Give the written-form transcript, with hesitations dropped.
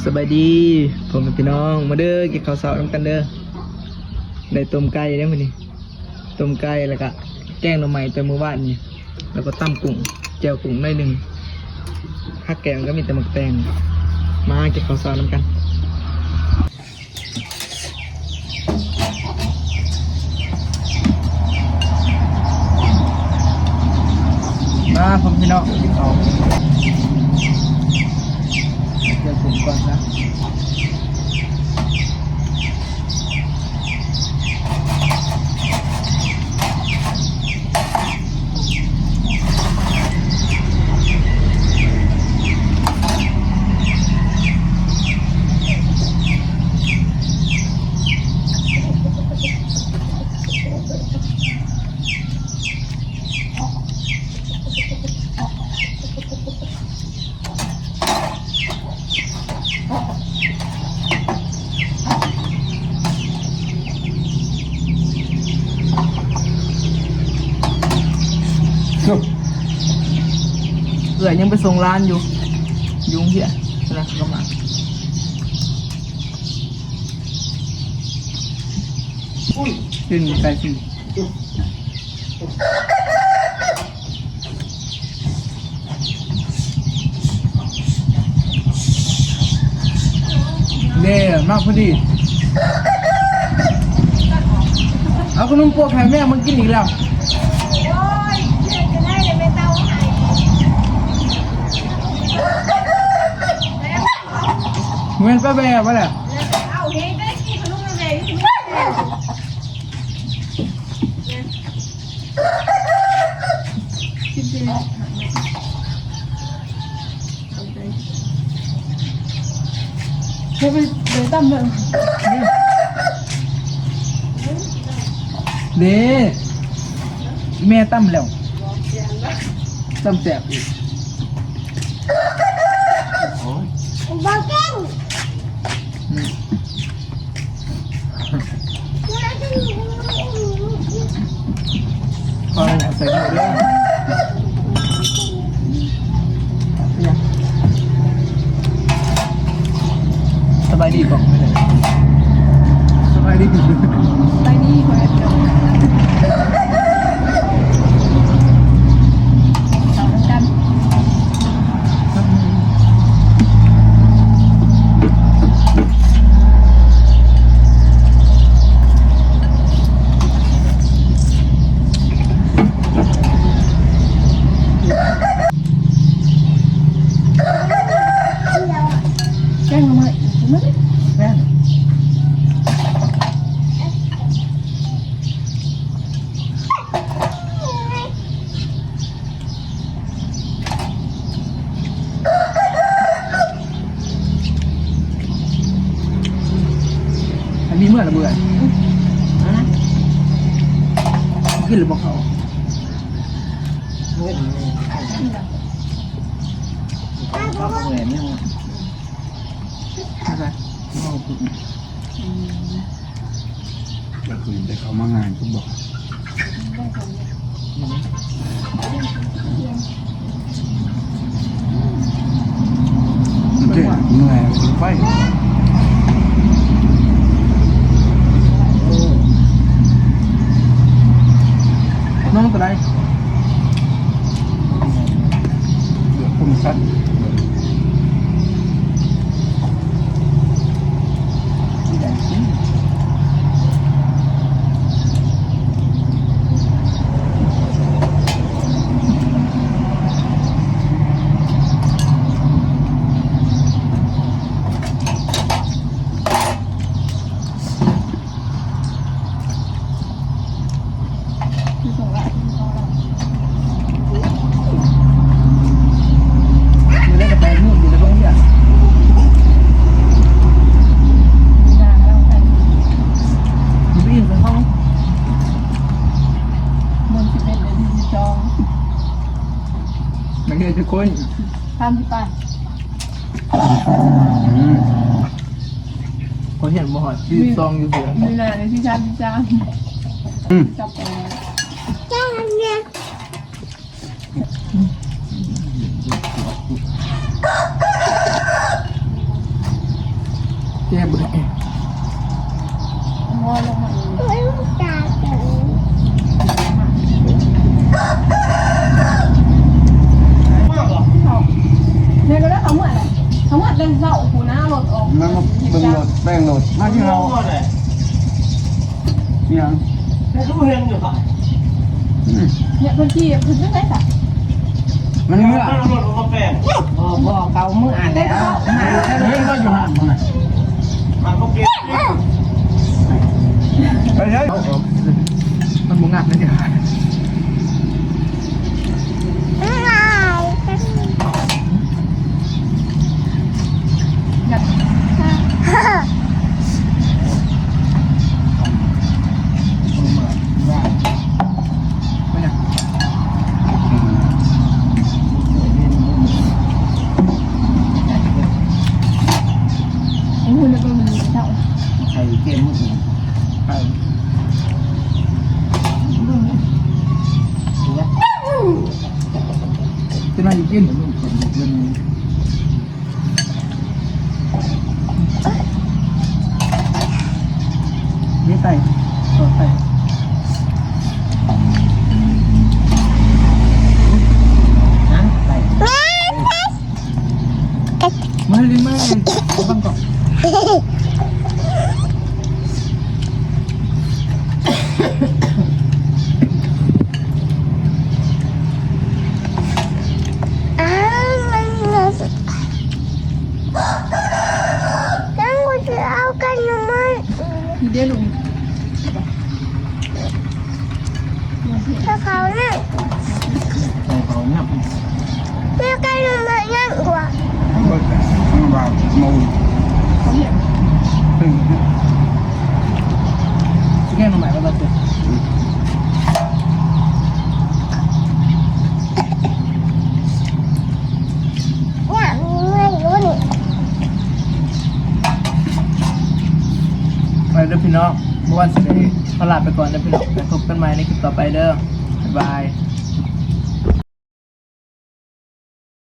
สบายดีผมเป็นพี่น้องมาเด้อกินข้าวเช้าน้ำกันเด้อได้ต้มไก่ได้มื้อนี้ต้มไก่แล้วก็แกงหน่อไม้แต่มื้อวานนี่แล้วก็ตำกุ้งแจ่วกุ้งหน่อยหนึงผักแกงก็มีแต่หมึกแตงมากินข้าวเช้าน้ำกันมาผมพี่น้องกินข้าวแจ่วกุ้งก่อนนะเอื่อยยังไปส่งร้านอยู่ยุงเหี้ยนะก็มาขึ้นไกลขึ้นเนี่ยมากพอดีเอาขนมพวกไข่แม่มึงกินอีกแล้วเงินป้าแบวะเนี่ยเอาเฮ้ยได้กินขนมป้าแบวที่ไม่ได้กินเลยเฮ้ยไปตั้มเลยเด้แม่ตั้มแล้วตั้มแสบอีกบ้าเก่งพอแล้วใส่หมดเลยสบายดีป่ะสบายดีสบายดีคนละเดียวมีเมื่อระเบิดขึ้นหรือบอกเขาเขาแหวนนี่อะไรก็คือได้เขามางานทุกบอกเด็กเหนื่อยไฟน้องตัวใดเดือดพุ่งสั้นมันคือทุกคนทำที่ไปเขาเห็นบ่หอดยืดซองอยู่เสือมีอะไรในที่จ้าจับไปจ้าเนี่ย เจ็บเลย งอลงมาอีก ไม่รู้จักกัน เนี่ยก็ได้เขาเหมือนอะไรเขาเหมือนเป็นเสาหูหน้ารถออก มันมาเบิ่งรถแป้งรถมาที่เราเนี่ย เนี่ยพื้นที่พื้นที่ไหนสัก มันเมื่อ พ่อเกามืออ่านแล้ว เฮ้ยก็อยู่ห่างมันน่ะไปเฮ้ย มันบุงัดเลยเนี่ย อะไรกัน อยาก ไม่เนี่ย ไอ้หุ่นเนี่ยมันเสา ใครเกมมือ ไปจะมาอยู่กินนี่ไก่ต่อไก่มาลิ้นมาเลยบังก่อน อ้าวมันเหนื่อยสุดจังกูจะเอากันทำไม ทีเดียวลุง ถ้าเขาเนี่ย ใส่เขางับ เรียกกันทำไมนั่งกว่า มันว่ามูล เขาเห็น แก้มาใหม่ว่าเราจะ เนี่ยไม่รู้นี่ ไปเด้อพี่น้องเมื่อวันสิบเอ็ดตลาดไปก่อนเด้อพี่น้องไปพบกันใหม่ในคลิปต่อไปเด้อบ๊ายบาย